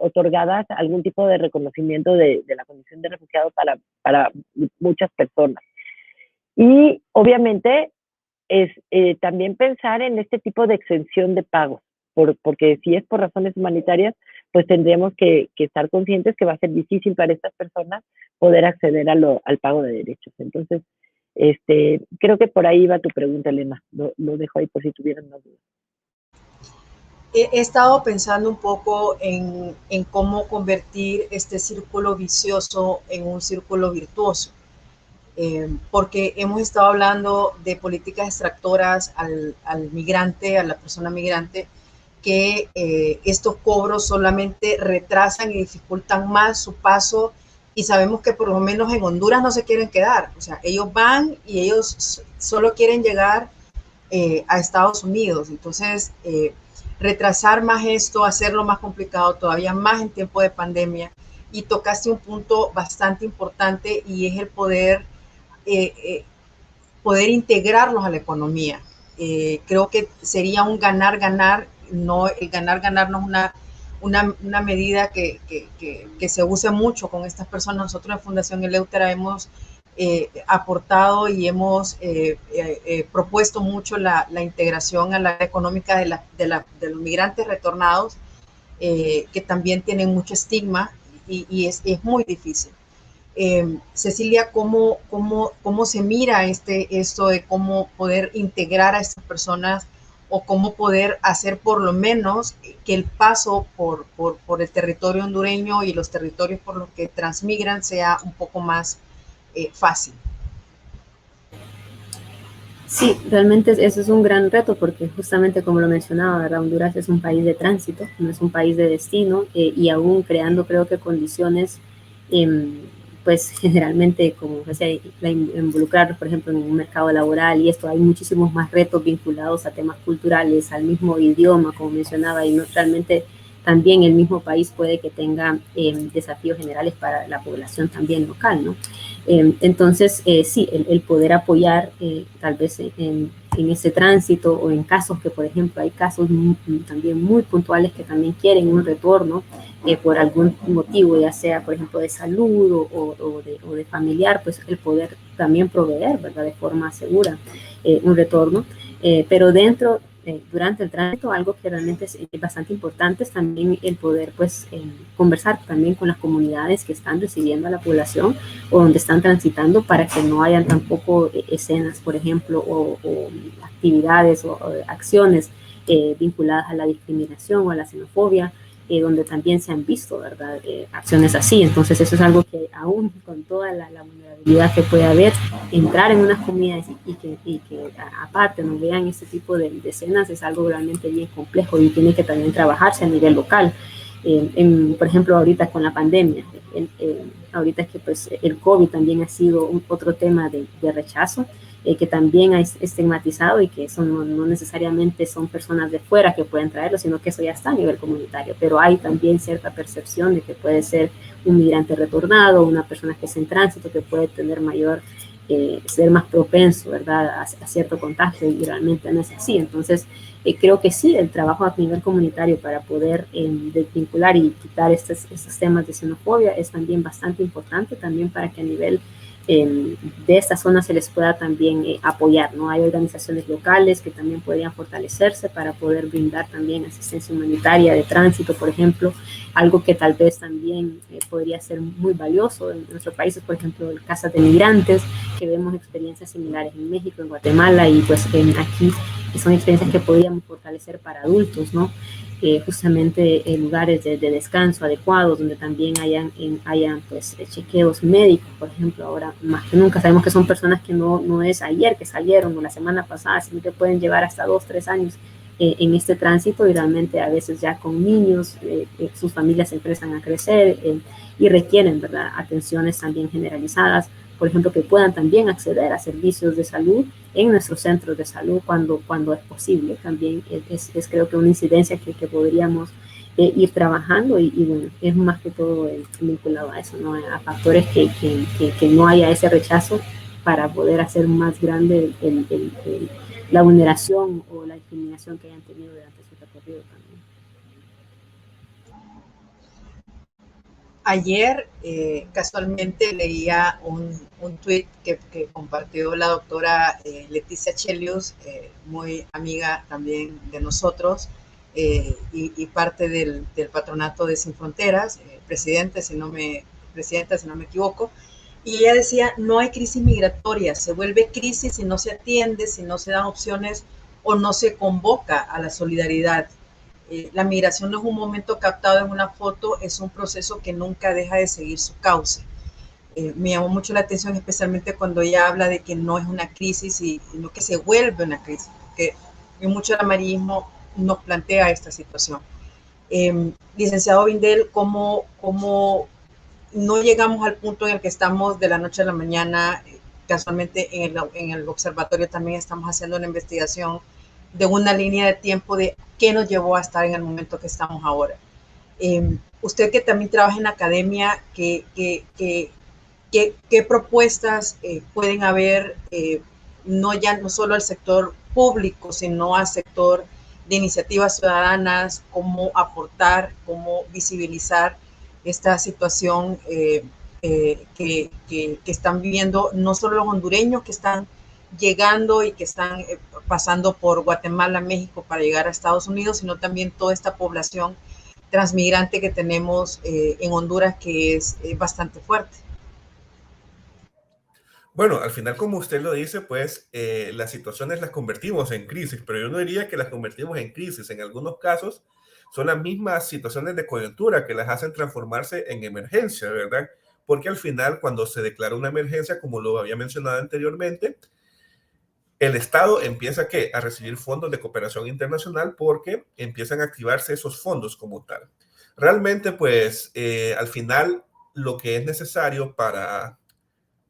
otorgadas algún tipo de reconocimiento de la condición de refugiado para muchas personas. Y obviamente es también pensar en este tipo de exención de pagos, porque si es por razones humanitarias, pues tendríamos que estar conscientes que va a ser difícil para estas personas poder acceder al pago de derechos. Entonces, creo que por ahí va tu pregunta, Elena. Lo dejo ahí por si tuvieran más dudas. He estado pensando un poco en cómo convertir este círculo vicioso en un círculo virtuoso. Porque hemos estado hablando de políticas extractoras al migrante, a la persona migrante, que estos cobros solamente retrasan y dificultan más su paso, y sabemos que por lo menos en Honduras no se quieren quedar, o sea, ellos van y ellos solo quieren llegar a Estados Unidos. Entonces, retrasar más esto, hacerlo más complicado, todavía más en tiempo de pandemia, y tocaste un punto bastante importante y es el poder integrarlos a la economía. Creo que sería un ganar-ganar, no el ganar-ganar no es una medida que se use mucho con estas personas. Nosotros en Fundación Eleutera hemos aportado y hemos propuesto mucho la integración a la económica de los migrantes retornados, que también tienen mucho estigma y es muy difícil. Cecilia, ¿cómo se mira esto de cómo poder integrar a estas personas o cómo poder hacer por lo menos que el paso por el territorio hondureño y los territorios por los que transmigran sea un poco más fácil? Sí, realmente eso es un gran reto porque justamente como lo mencionaba, ¿verdad? Honduras es un país de tránsito, no es un país de destino, y aún creando creo que condiciones pues generalmente, como decía, involucrarlos, por ejemplo, en un mercado laboral y esto, hay muchísimos más retos vinculados a temas culturales, al mismo idioma, como mencionaba, y no, realmente también el mismo país puede que tenga desafíos generales para la población también local, ¿no? Entonces, sí, el poder apoyar tal vez en ese tránsito o en casos que, por ejemplo, hay casos también muy puntuales que también quieren un retorno por algún motivo, ya sea, por ejemplo, de salud o de familiar, pues el poder también proveer, ¿verdad?, de forma segura un retorno, pero durante el tránsito, algo que realmente es bastante importante es también el poder, pues, conversar también con las comunidades que están recibiendo a la población o donde están transitando, para que no hayan tampoco escenas, por ejemplo, o actividades o acciones vinculadas a la discriminación o a la xenofobia, donde también se han visto, ¿verdad?, acciones así. Entonces eso es algo que aún con toda la vulnerabilidad que puede haber, entrar en unas comunidades y que aparte no vean este tipo de escenas es algo realmente bien complejo y tiene que también trabajarse a nivel local. Por ejemplo, ahorita con la pandemia, ahorita que pues el COVID también ha sido otro tema de rechazo, que también ha estigmatizado, y que eso no necesariamente son personas de fuera que pueden traerlo, sino que eso ya está a nivel comunitario, pero hay también cierta percepción de que puede ser un migrante retornado, una persona que es en tránsito, que puede tener ser más propenso, ¿verdad?, a cierto contagio, y realmente no es así. Entonces, creo que sí, el trabajo a nivel comunitario para poder desvincular y quitar estos temas de xenofobia es también bastante importante, también para que a nivel de esta zona se les pueda también apoyar, ¿no? Hay organizaciones locales que también podrían fortalecerse para poder brindar también asistencia humanitaria de tránsito, por ejemplo, algo que tal vez también podría ser muy valioso en nuestros países, por ejemplo, casas de migrantes, que vemos experiencias similares en México, en Guatemala, y pues aquí son experiencias que podríamos fortalecer para adultos, ¿no? Justamente lugares de descanso adecuados, donde también hayan pues, chequeos médicos, por ejemplo. Ahora más que nunca sabemos que son personas que no es ayer que salieron o la semana pasada, sino que pueden llevar hasta 2, 3 años en este tránsito, y realmente a veces ya con niños, sus familias empiezan a crecer y requieren, ¿verdad?, atenciones también generalizadas, por ejemplo, que puedan también acceder a servicios de salud en nuestros centros de salud cuando es posible. También es creo que una incidencia que podríamos ir trabajando, y bueno, es más que todo vinculado a eso, ¿no? A factores que no haya ese rechazo para poder hacer más grande la vulneración o la discriminación que hayan tenido durante su recorrido también. Ayer casualmente leía un tweet que compartió la doctora Leticia Chelius, muy amiga también de nosotros, y parte del patronato de Sin Fronteras, presidenta, si no me equivoco. Y ella decía, no hay crisis migratoria, se vuelve crisis si no se atiende, si no se dan opciones o no se convoca a la solidaridad. La migración no es un momento captado en una foto, es un proceso que nunca deja de seguir su cauce. Me llamó mucho la atención, especialmente cuando ella habla de que no es una crisis, sino que se vuelve una crisis, porque mucho el amarillismo nos plantea esta situación. Licenciado Vindel, ¿cómo no llegamos al punto en el que estamos de la noche a la mañana? Casualmente en el observatorio también estamos haciendo una investigación de una línea de tiempo de qué nos llevó a estar en el momento que estamos ahora. Usted que también trabaja en academia, ¿qué propuestas pueden haber, no solo al sector público, sino al sector de iniciativas ciudadanas, cómo aportar, cómo visibilizar esta situación que están viviendo no solo los hondureños que están llegando y que están pasando por Guatemala, México para llegar a Estados Unidos, sino también toda esta población transmigrante que tenemos en Honduras, que es bastante fuerte? Bueno, al final, como usted lo dice, pues las situaciones las convertimos en crisis, pero yo no diría que las convertimos en crisis. En algunos casos son las mismas situaciones de coyuntura que las hacen transformarse en emergencia, ¿verdad? Porque al final, cuando se declara una emergencia, como lo había mencionado anteriormente, el Estado empieza a recibir fondos de cooperación internacional porque empiezan a activarse esos fondos como tal. Realmente, pues, al final, lo que es necesario para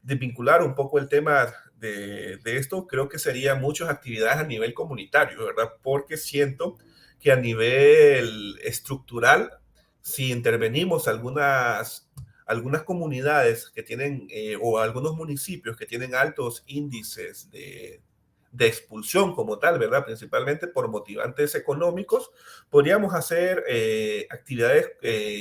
desvincular un poco el tema de esto, creo que serían muchas actividades a nivel comunitario, ¿verdad? Porque siento que a nivel estructural, si intervenimos algunas comunidades que tienen, o algunos municipios que tienen altos índices de expulsión como tal, ¿verdad? Principalmente por motivantes económicos, podríamos hacer actividades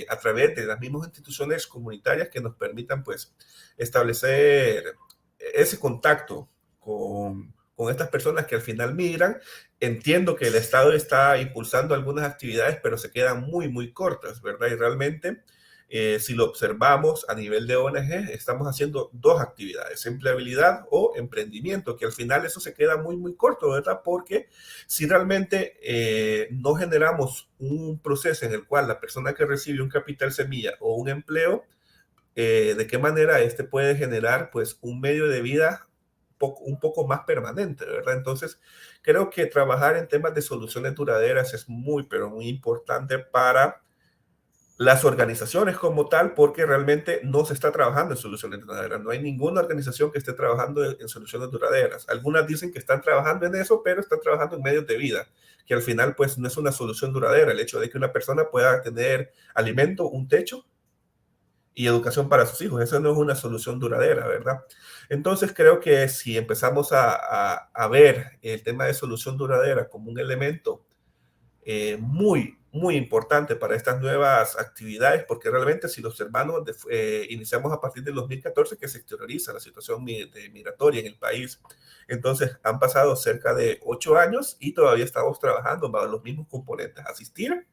a través de las mismas instituciones comunitarias que nos permitan, pues, establecer ese contacto con estas personas que al final migran. Entiendo que el Estado está impulsando algunas actividades, pero se quedan muy, muy cortas, ¿verdad? Y realmente, si lo observamos a nivel de ONG, estamos haciendo dos actividades, empleabilidad o emprendimiento, que al final eso se queda muy, muy corto, ¿verdad? Porque si realmente no generamos un proceso en el cual la persona que recibe un capital semilla o un empleo, de qué manera este puede generar, pues, un medio de vida un poco más permanente, ¿verdad? Entonces, creo que trabajar en temas de soluciones duraderas es muy, pero muy importante para las organizaciones como tal, porque realmente no se está trabajando en soluciones duraderas. No hay ninguna organización que esté trabajando en soluciones duraderas. Algunas dicen que están trabajando en eso, pero están trabajando en medios de vida, que al final, pues, no es una solución duradera. El hecho de que una persona pueda tener alimento, un techo y educación para sus hijos, eso no es una solución duradera, ¿verdad? Entonces, creo que si empezamos a ver el tema de solución duradera como un elemento muy, muy importante para estas nuevas actividades, porque realmente, si lo observamos, iniciamos a partir del 2014 que se exterioriza la situación migratoria en el país. Entonces, han pasado cerca de 8 años y todavía estamos trabajando bajo los mismos componentes: asistir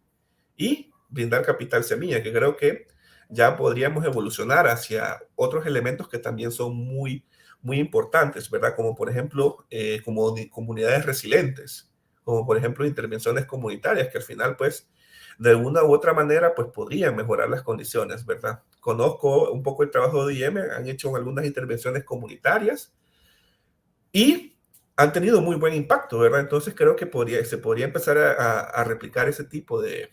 y brindar capital semilla, que creo que ya podríamos evolucionar hacia otros elementos que también son muy, muy importantes, ¿verdad? Como por ejemplo, como comunidades resilientes. como por ejemplo intervenciones comunitarias, que al final, pues, de alguna u otra manera, pues podrían mejorar las condiciones, ¿verdad? Conozco un poco el trabajo de OIM, han hecho algunas intervenciones comunitarias y han tenido muy buen impacto, ¿verdad? Entonces creo que se podría empezar a replicar ese tipo de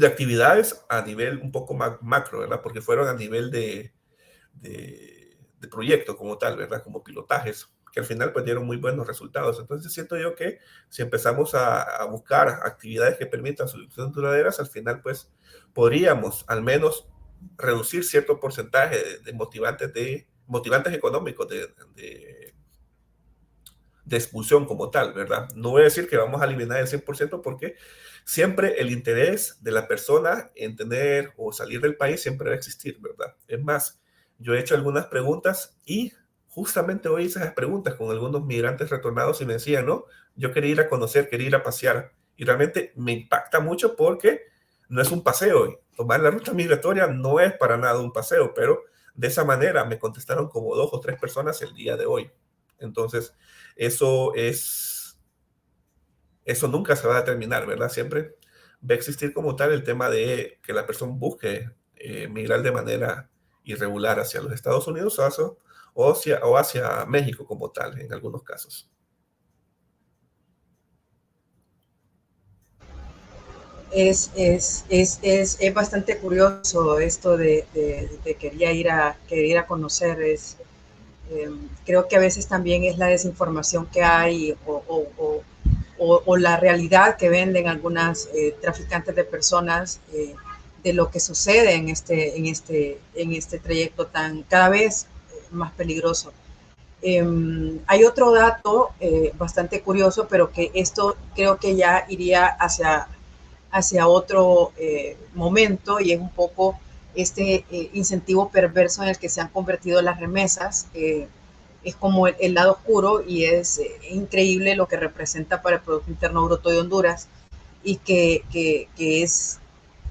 actividades a nivel un poco más macro, ¿verdad? Porque fueron a nivel de proyecto como tal, ¿verdad? Como pilotajes, que al final pues dieron muy buenos resultados. Entonces siento yo que si empezamos a buscar actividades que permitan soluciones duraderas, al final pues podríamos al menos reducir cierto porcentaje de motivantes económicos de expulsión como tal, ¿verdad? No voy a decir que vamos a eliminar el 100% porque siempre el interés de la persona en tener o salir del país siempre va a existir, ¿verdad? Es más, yo he hecho algunas preguntas y justamente hoy hice esas preguntas con algunos migrantes retornados y me decían, no, yo quería ir a conocer, quería ir a pasear. Y realmente me impacta mucho porque no es un paseo. Tomar la ruta migratoria no es para nada un paseo, pero de esa manera me contestaron como 2 o 3 personas el día de hoy. Entonces, eso nunca se va a determinar, ¿verdad? Siempre va a existir como tal el tema de que la persona busque migrar de manera irregular hacia los Estados Unidos o hacia México como tal, en algunos casos. Es bastante curioso esto de querer ir a conocer. Creo que a veces también es la desinformación que hay o la realidad que venden algunas traficantes de personas de lo que sucede en este trayecto tan cada vez más peligroso. Hay otro dato bastante curioso, pero que esto creo que ya iría hacia otro momento, y es un poco este incentivo perverso en el que se han convertido las remesas. Es como el lado oscuro, y es increíble lo que representa para el Producto Interno Bruto de Honduras, y que es,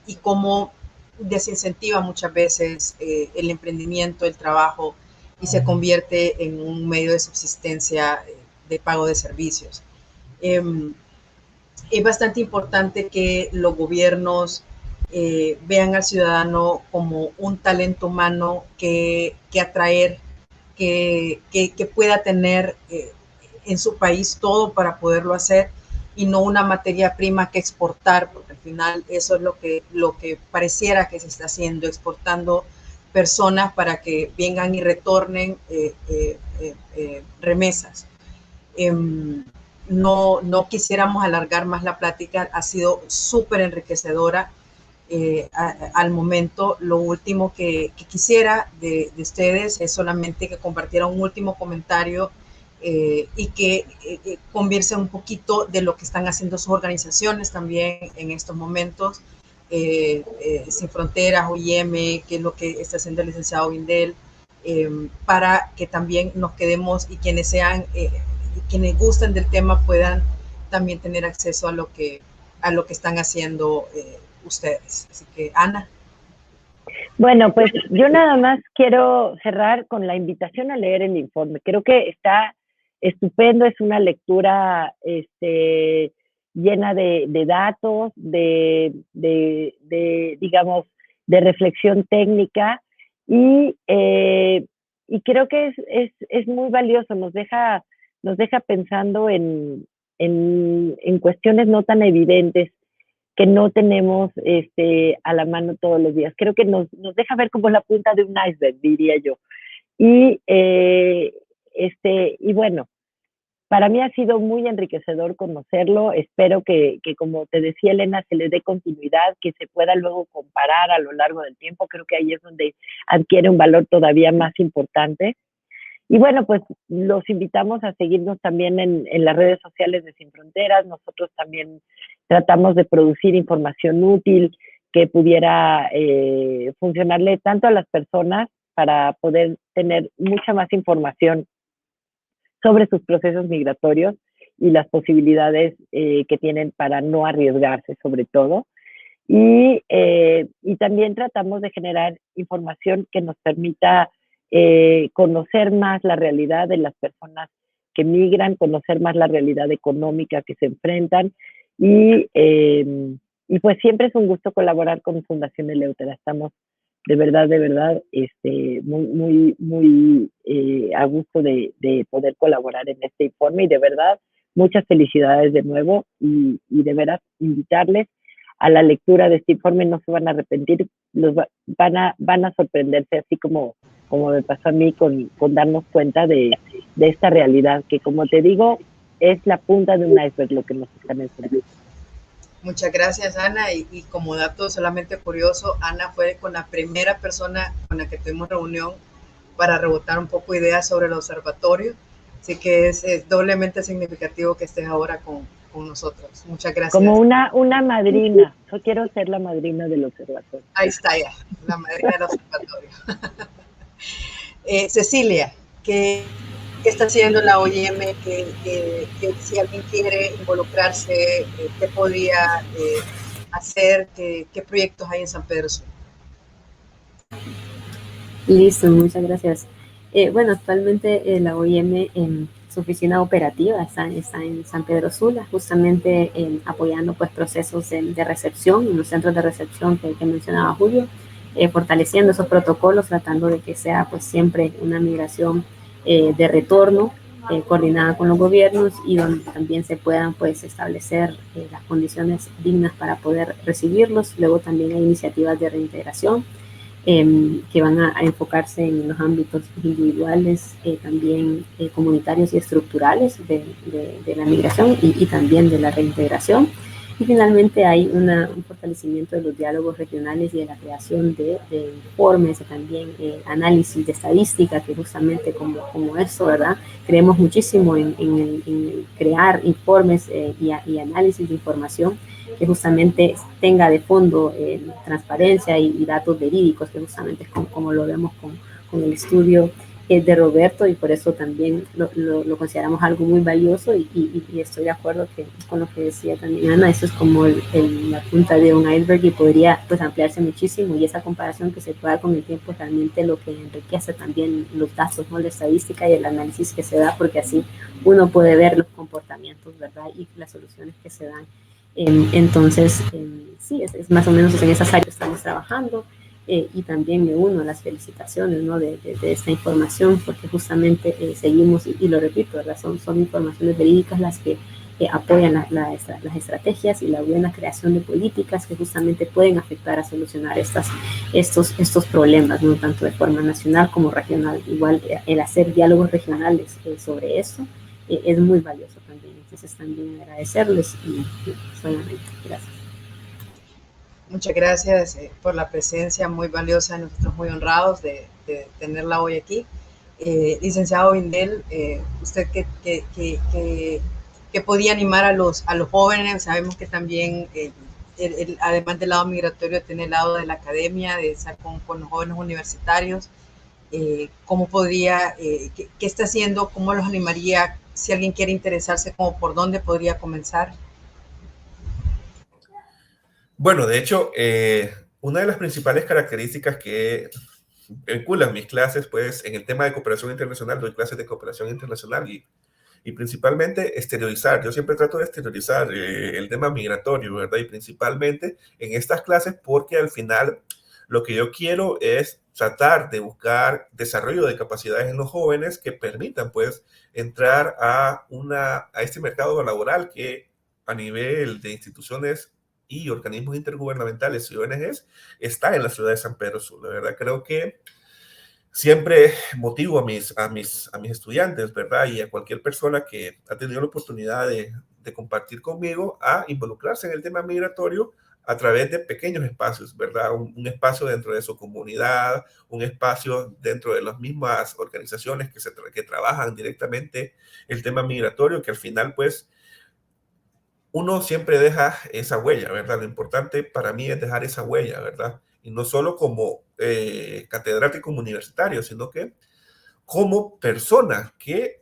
y cómo desincentiva muchas veces el emprendimiento, el trabajo, y se convierte en un medio de subsistencia de pago de servicios. Es bastante importante que los gobiernos vean al ciudadano como un talento humano que atraer, que pueda tener en su país todo para poderlo hacer, y no una materia prima que exportar, porque al final eso es lo que pareciera que se está haciendo, exportando personas para que vengan y retornen remesas. No quisiéramos alargar más la plática, ha sido súper enriquecedora al momento. Lo último que quisiera de ustedes es solamente que compartieran un último comentario y que conversen un poquito de lo que están haciendo sus organizaciones también en estos momentos. Sin Fronteras, OIM, que es lo que está haciendo el licenciado Vindel, para que también nos quedemos, y quienes quienes gusten del tema puedan también tener acceso a lo que están haciendo ustedes. Así que, Ana. Bueno, pues yo nada más quiero cerrar con la invitación a leer el informe. Creo que está estupendo, es una lectura llena de datos, digamos, de reflexión técnica, y creo que es muy valioso, nos deja pensando en cuestiones no tan evidentes que no tenemos a la mano todos los días. Creo que nos deja ver como la punta de un iceberg, diría yo. Y bueno, para mí ha sido muy enriquecedor conocerlo. Espero que, como te decía Elena, se le dé continuidad, que se pueda luego comparar a lo largo del tiempo. Creo que ahí es donde adquiere un valor todavía más importante. Y bueno, pues los invitamos a seguirnos también en las redes sociales de Sin Fronteras. Nosotros también tratamos de producir información útil que pudiera funcionarle tanto a las personas para poder tener mucha más información sobre sus procesos migratorios y las posibilidades que tienen para no arriesgarse, sobre todo. Y también tratamos de generar información que nos permita conocer más la realidad de las personas que migran, conocer más la realidad económica que se enfrentan y pues siempre es un gusto colaborar con Fundación Eleutera. Estamos de verdad, muy a gusto de poder colaborar en este informe y de verdad muchas felicidades de nuevo y de veras invitarles a la lectura de este informe, no se van a arrepentir, van a sorprenderse así como me pasó a mí con darnos cuenta de esta realidad que, como te digo, es la punta de un iceberg lo que nos están enseñando. Muchas gracias, Ana. Y como dato solamente curioso, Ana fue con la primera persona con la que tuvimos reunión para rebotar un poco ideas sobre el observatorio. Así que es doblemente significativo que estés ahora con nosotros. Muchas gracias. Como una madrina. Yo quiero ser la madrina del observatorio. Ahí está ya, la madrina del observatorio. Cecilia, ¿qué está haciendo la OIM? Que si alguien quiere involucrarse, ¿qué podría hacer? ¿Qué proyectos hay en San Pedro Sula? Listo, muchas gracias. Bueno, actualmente la OIM en su oficina operativa está en San Pedro Sula, justamente apoyando pues procesos de recepción en los centros de recepción que mencionaba Julio, fortaleciendo esos protocolos, tratando de que sea pues siempre una migración de retorno coordinada con los gobiernos y donde también se puedan pues establecer las condiciones dignas para poder recibirlos. Luego también hay iniciativas de reintegración que van a enfocarse en los ámbitos individuales, también comunitarios y estructurales de la migración y también de la reintegración. Y finalmente hay un fortalecimiento de los diálogos regionales y de la creación de informes, también análisis de estadística, que justamente como eso, ¿verdad? Creemos muchísimo en crear informes y análisis de información que justamente tenga de fondo transparencia y datos verídicos, que justamente es como lo vemos con el estudio de Roberto, y por eso también lo consideramos algo muy valioso y estoy de acuerdo con lo que decía también Ana. Eso es como la punta de un iceberg y podría pues ampliarse muchísimo, y esa comparación que se puede dar con el tiempo es realmente lo que enriquece también los datos, ¿no? La estadística y el análisis que se da, porque así uno puede ver los comportamientos, ¿verdad? Y las soluciones que se dan. Entonces, sí, es más o menos en esas áreas que estamos trabajando. Y también me uno a las felicitaciones, ¿no? de esta información, porque justamente seguimos, y lo repito, ¿verdad? Son informaciones verídicas las que apoyan las estrategias y la buena creación de políticas que justamente pueden afectar a solucionar estos problemas, ¿no? Tanto de forma nacional como regional. Igual el hacer diálogos regionales sobre eso es muy valioso también. Entonces también agradecerles y solamente gracias. Muchas gracias por la presencia muy valiosa, nosotros muy honrados de tenerla hoy aquí. Licenciado Vindel, usted que podía animar a los jóvenes, sabemos que también, además del lado migratorio, tiene el lado de la academia, de estar con los jóvenes universitarios. ¿Cómo podría, qué está haciendo, cómo los animaría, si alguien quiere interesarse, como por dónde podría comenzar? Bueno, de hecho, una de las principales características que vinculan mis clases, pues en el tema de cooperación internacional, doy clases de cooperación internacional y principalmente exteriorizar. Yo siempre trato de exteriorizar el tema migratorio, ¿verdad? Y principalmente en estas clases, porque al final lo que yo quiero es tratar de buscar desarrollo de capacidades en los jóvenes que permitan, pues, entrar a este mercado laboral que a nivel de instituciones y organismos intergubernamentales y ONGs está en la ciudad de San Pedro Sula, ¿verdad? Creo que siempre motivo a mis estudiantes, ¿verdad? Y a cualquier persona que ha tenido la oportunidad de compartir conmigo a involucrarse en el tema migratorio a través de pequeños espacios, ¿verdad? Un espacio dentro de su comunidad, un espacio dentro de las mismas organizaciones que trabajan directamente el tema migratorio, que al final, pues, uno siempre deja esa huella, ¿verdad? Lo importante para mí es dejar esa huella, ¿verdad? Y no solo como catedrático universitario, sino que como persona que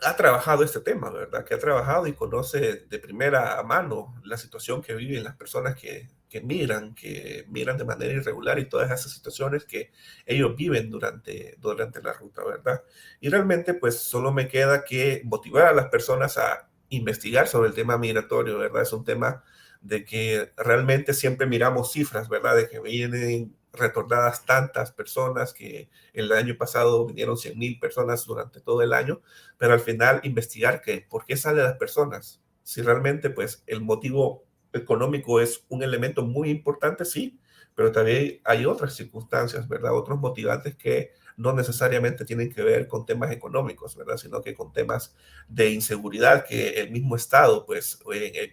ha trabajado este tema, ¿verdad? Que ha trabajado y conoce de primera mano la situación que viven las personas que migran de manera irregular y todas esas situaciones que ellos viven durante la ruta, ¿verdad? Y realmente pues solo me queda que motivar a las personas a investigar sobre el tema migratorio, ¿verdad? Es un tema de que realmente siempre miramos cifras, ¿verdad? De que vienen retornadas tantas personas, que el año pasado vinieron 100,000 personas durante todo el año, pero al final investigar por qué salen las personas. Si realmente pues el motivo económico es un elemento muy importante, sí, pero también hay otras circunstancias, ¿verdad? Otros motivantes que no necesariamente tienen que ver con temas económicos, ¿verdad? Sino que con temas de inseguridad que el mismo Estado, pues,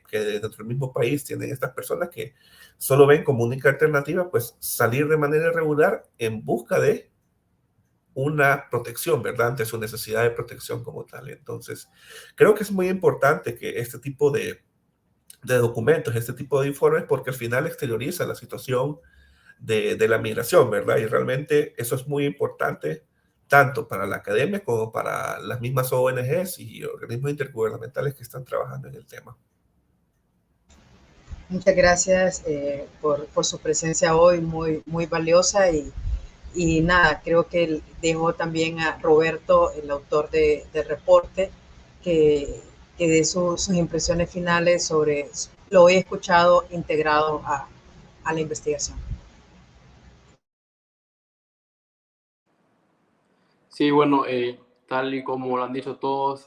que dentro del mismo país tienen estas personas que solo ven como única alternativa, pues, salir de manera irregular en busca de una protección, ¿verdad? Ante su necesidad de protección como tal. Entonces, creo que es muy importante que este tipo de documentos, este tipo de informes, porque al final exterioriza la situación de la migración, ¿verdad? Y realmente eso es muy importante tanto para la academia como para las mismas ONGs y organismos intergubernamentales que están trabajando en el tema. Muchas gracias por su presencia hoy, muy valiosa, y nada, creo que dejo también a Roberto, el autor del reporte, que dé sus impresiones finales sobre lo hoy escuchado integrado a la investigación. Sí, bueno, tal y como lo han dicho todos,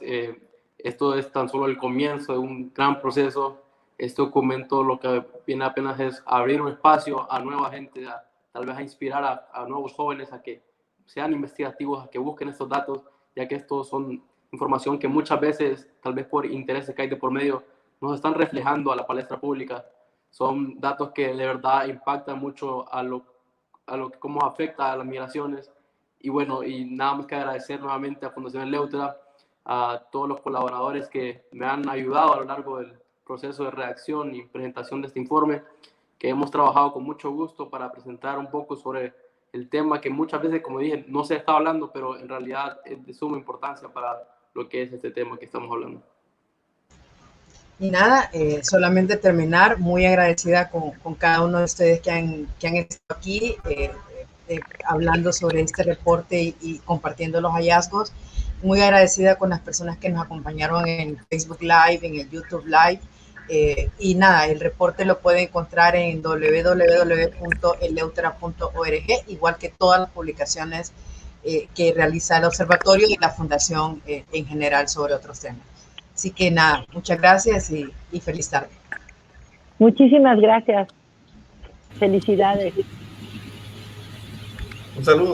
esto es tan solo el comienzo de un gran proceso. Este documento lo que viene apenas es abrir un espacio a nueva gente, tal vez a inspirar a nuevos jóvenes a que sean investigativos, a que busquen estos datos, ya que estos son información que muchas veces, tal vez por intereses que hay de por medio, nos están reflejando a la palestra pública. Son datos que de verdad impactan mucho a lo que cómo afecta a las migraciones. Y bueno, y nada más que agradecer nuevamente a Fundación Eleuthera, a todos los colaboradores que me han ayudado a lo largo del proceso de redacción y presentación de este informe, que hemos trabajado con mucho gusto para presentar un poco sobre el tema que muchas veces, como dije, no se está hablando, pero en realidad es de suma importancia para lo que es este tema que estamos hablando. Y nada, solamente terminar, muy agradecida con cada uno de ustedes que han estado aquí hablando sobre este reporte y compartiendo los hallazgos. Muy agradecida con las personas que nos acompañaron en Facebook Live, en el YouTube Live. Y nada, el reporte lo pueden encontrar en www.eleuthera.org, igual que todas las publicaciones que realiza el observatorio y la fundación en general sobre otros temas. Así que nada, muchas gracias y feliz tarde. Muchísimas gracias. Felicidades. Un saludo.